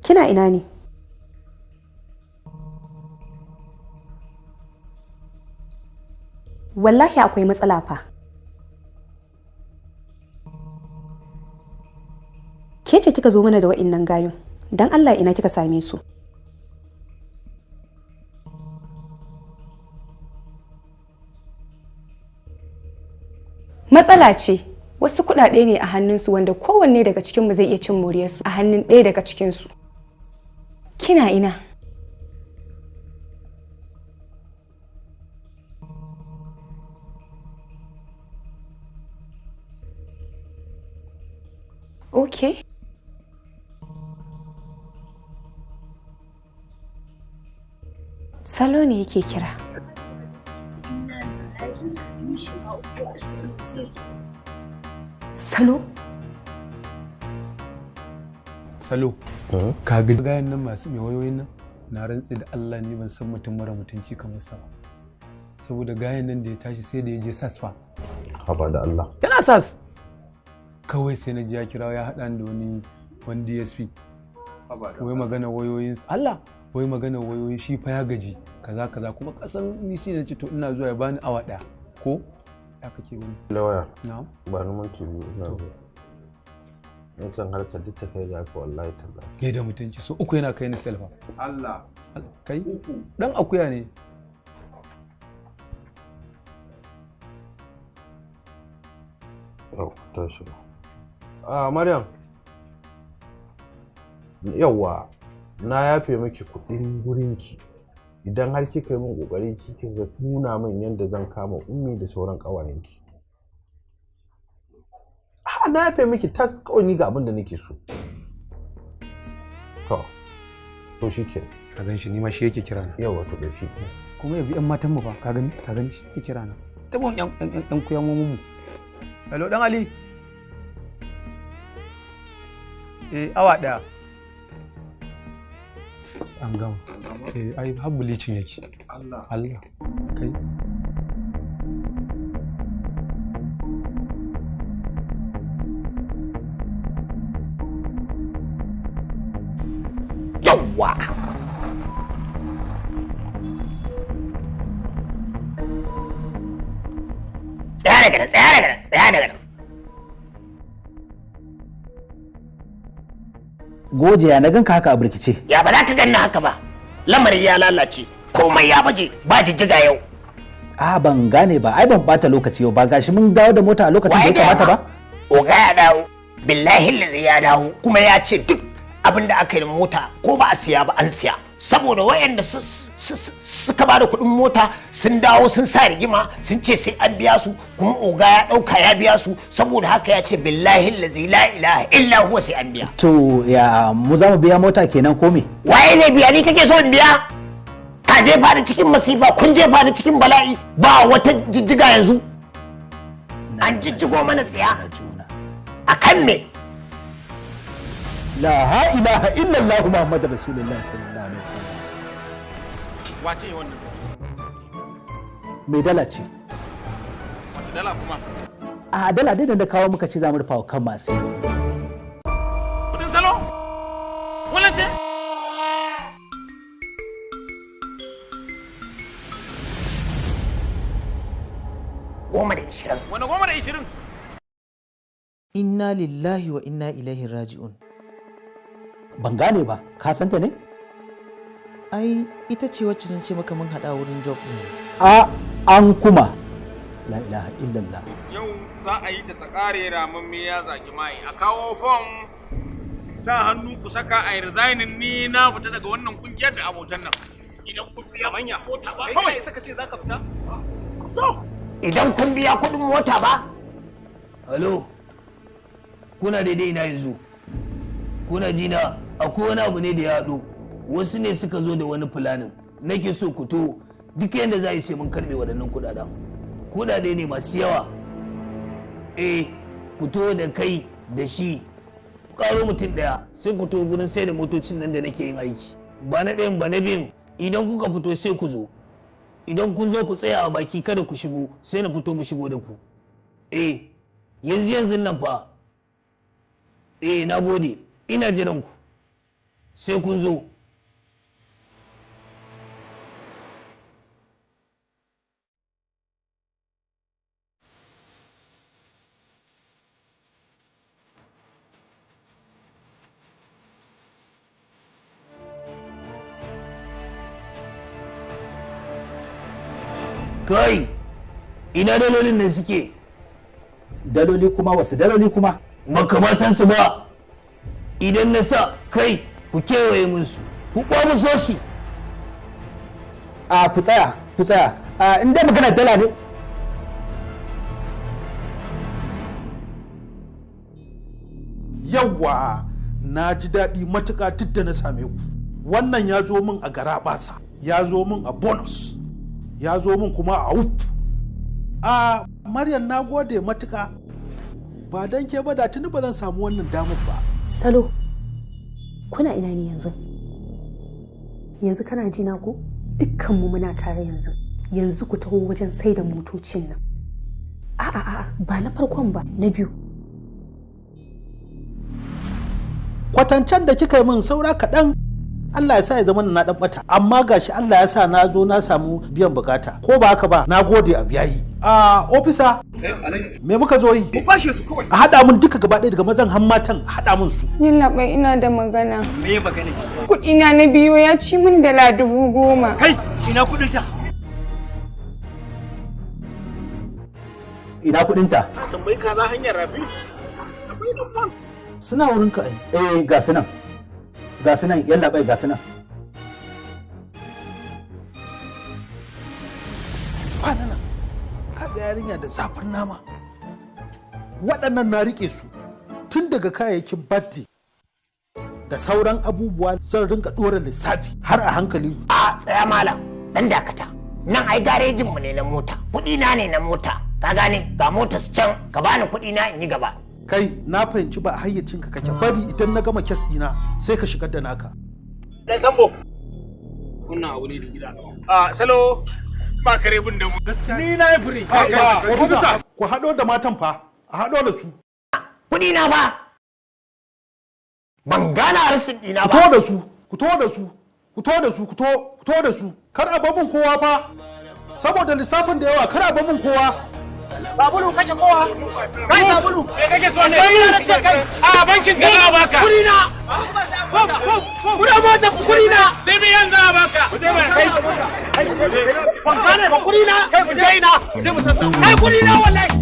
Kina ina ne? Wallahi akwai matsala fa. Ke ce kika zo mana da wa'innan gayun? Dan Allah ina kika same su? Matsala ce. Wasu kuɗaɗe ne a hannunsu wanda kowanne daga cikinmu zai iya cin moriyarsu a hannun ɗaya daga cikinsu. Kina ina? Okay. Salo ne yake kira. Salo? Salo, ka ga gayan nan masu mai wayoyin nan? Na rantse da Allah ni ban san mutum mara mutunci kamar sa. Saboda gayan nan da ya tashi sai da ya je sas fa. Haba da Allah. Yana sas. Kawai sai na ji ya kira ya haɗa da wani DSP. Wai magana wayoyin Allah, wai magana wayoyin shi fa ya gaji kaza kaza kuma kasan ni shi ne ce to ina zuwa ya bani awa ɗaya ko ya kake gani. Lawaya. Na'am. Ba ni minti biyu ina zuwa. In san harkar duk ta kai ga ka wallahi tallahi. Kai da mutunci so uku yana kai ni selfa. Allah. Kai dan akuya ne. Yau tashi. Maryam. Yawwa na yafe miki kuɗin gurinki idan har kika yi min kokari kika ga nuna min yadda zan kama ummi da sauran ƙawayenki. Na yafe miki tas kawai ni ga abin da nake so. To shi ke. Ka gan shi ni ma shi yake kira na. Yawa to shi ke. Kuma ya bi 'yan matan mu fa ka gani shi yake kira na. Tabon 'yan kuyan mu. Hello dan Ali. Awa ɗaya. An gama. Ai har bulicin yake. Allah. Kai. Yawwa. Tsaya daga nan. Gojiya na ganka haka a birkice. Ya ba za ka ganna haka ba. Lamarin ya lalace. Komai ya baje ba jijjiga yau. Ban gane ba. Ai ban bata lokaci yau ba gashi mun dawo da mota a lokacin da ya kamata ba. Oga ya dawo. Billahi lazi ya dawo kuma ya ce duk abin da aka yi mota ko ba a siya ba an siya. Saboda wayanda suka ba da kuɗin mota sun dawo sun sa rigima sun ce sai an biya su kuma oga ya ɗauka ya biya su saboda haka ya ce billahi lazi la ilaha illa huwa sai an biya. To ya mu za mu biya mota kenan ko me? Waye ne biya ni kake so in biya? Ka jefa ni cikin masifa kun jefa ni cikin bala'i ba wata jijjiga yanzu. An jijjigo mana tsiya. A kan me? La ilaha illallah Muhammadu Rasulullahi sallallahu alaihi wasallam. Wace wannan? Mai dala ce. Wace dala kuma? Dala dai da kawo muka ce za mu rufa wa kan masu. Kudin salo? Wannan ce? Goma da 20. Wani 10? Inna lillahi wa inna ilaihi raji'un. Ban gane ba, ka santa ne? Ai, ita ce wacce zan ce maka mun haɗa wurin job ɗin. An kuma. La ilaha illallah. Yau za a yi ta ƙare ramamme ya zagi mai. A kawo fom sa hannu ku saka a resignin ni na fita daga wannan kungiyar da abotan nan. Idan kun biya manya mota ba. Kai saka ce za ka fita? To, idan kun biya kuɗin mota ba. Halo, kuna daidai ina yanzu. Kuna jina akwai wani abu ne da ya haɗu wasu ne suka zo da wani fulanin nake so ku to duk yadda za a yi sai mun karɓe waɗannan kuɗaɗe ne masu yawa ku to da kai da shi ƙaro mutum ɗaya sai ku to gurin sai da motocin nan da nake yin aiki ba na ɗayan ba na biyun idan kuka fito sai ku zo idan kun zo ku tsaya a baki kada ku shigo sai na fito mu shigo da ku yanzu nan fa na gode ina jiran ku sai kun zo. Kai, ina dalolin da suke? Daloli kuma wasu daloli kuma? Baka ma san su ba. Idan na sa kai ku kewaye musu ku kwamuso shi. Ku tsaya in dai magana dala ne. Yawwa na ji daɗi matuƙa duk da na same ku wannan ya zo min a gara ɓasa ya zo min a bonus, ya zo min kuma a wuf. A Maryam, na gode matuka, ba dan ke ba da tuni ba zan samu wannan damar ba. Salo, kuna ina ne yanzu? Yanzu kana ji na ko? Dukkanmu muna tare yanzu. Yanzu ku taho wajen sai da motocin nan. A'a, ba na farkon ba, na biyu. Kwatancen da kika yi min saura kaɗan, Allah ya sa ya zama na ɗan ɓata. Amma gashi Allah ya sa na zo na samu biyan bukata. Ko ba haka ba, na gode a biyayi. Ofisa, me muka zo yi? Mu kwashe su kawai. A haɗa mun duka gaba ɗaya daga mazan har matan, a haɗa mun su. Yallaɓai, ina da magana. Me magana? Kuɗina na biyo ya ci min dala 10,000. Kai, ina kuɗinta? Ina kuɗinta? Tambayi kaza hanyar rabi. Tambayi dukkan. Suna wurin ka ai. Ga su nan. Ga su nan, yallaɓai ga su nan. Kwanana, kaga yarinya da zafin nama. Waɗannan na riƙe su tun daga kayayyakin birthday da sauran abubuwa zan rinka ɗora lissafi har a hankali. Tsaya malam, dan dakata. Nan ai garejin mu ne na mota. Kuɗi na ne na mota. Ka gane? Ga motar can, ka bani kuɗi na in yi gaba. Kai, na fahimci ba hayyacinka kake. Bari idan na gama kes ɗina sai ka shigar da naka. Dan Sambo. Kunna abu ne da gida. Salo. Ba kare bin da mu. Gaskiya. Ni na yi fure. Ofisa, ku haɗo da matan fa. A haɗo da su. Kuɗi na ba. Ban gana rasin ɗina ba. Ku to da su. Ku to da su. Ku to da su. Ku to da su. Kar a babun kowa fa. Saboda lissafin da yawa kar a babun kowa. Sabulu kake kowa. Kai sabulu. Me kake so ne? Sai na ce kai. A bankin ka za a baka. Kuɗi na. Kuɗa mota ku kuɗi na. Sai biyan za a baka. Ban gane ba kuɗi na. Kai mu je ina. Kai kuɗi na wallahi.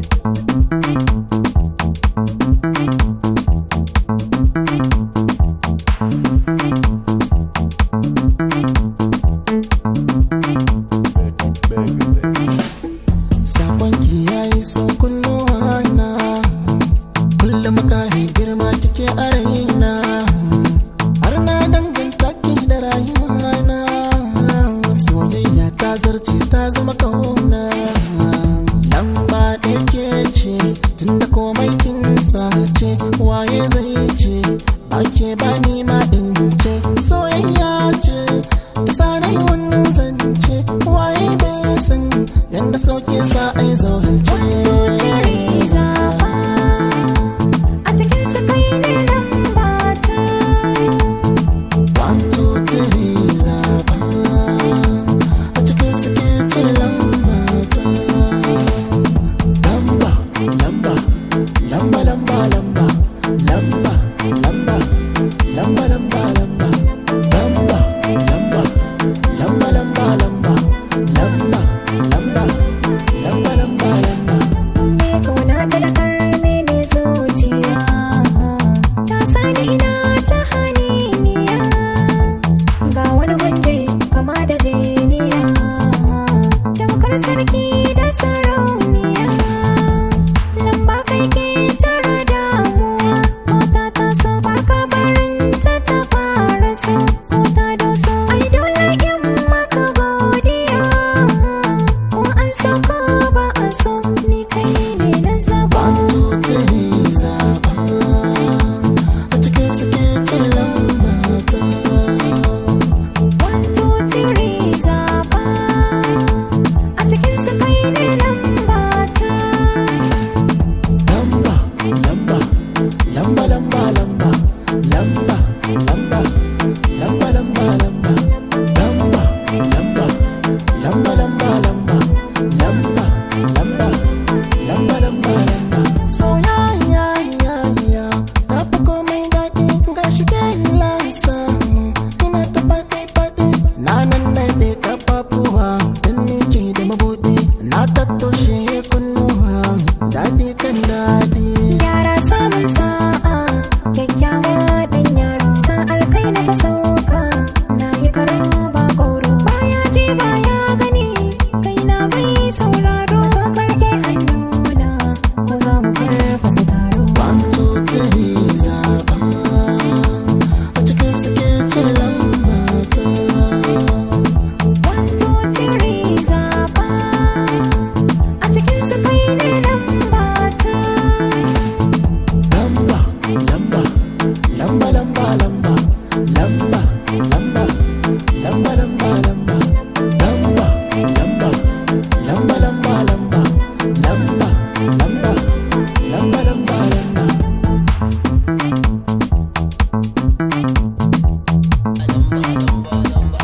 zamba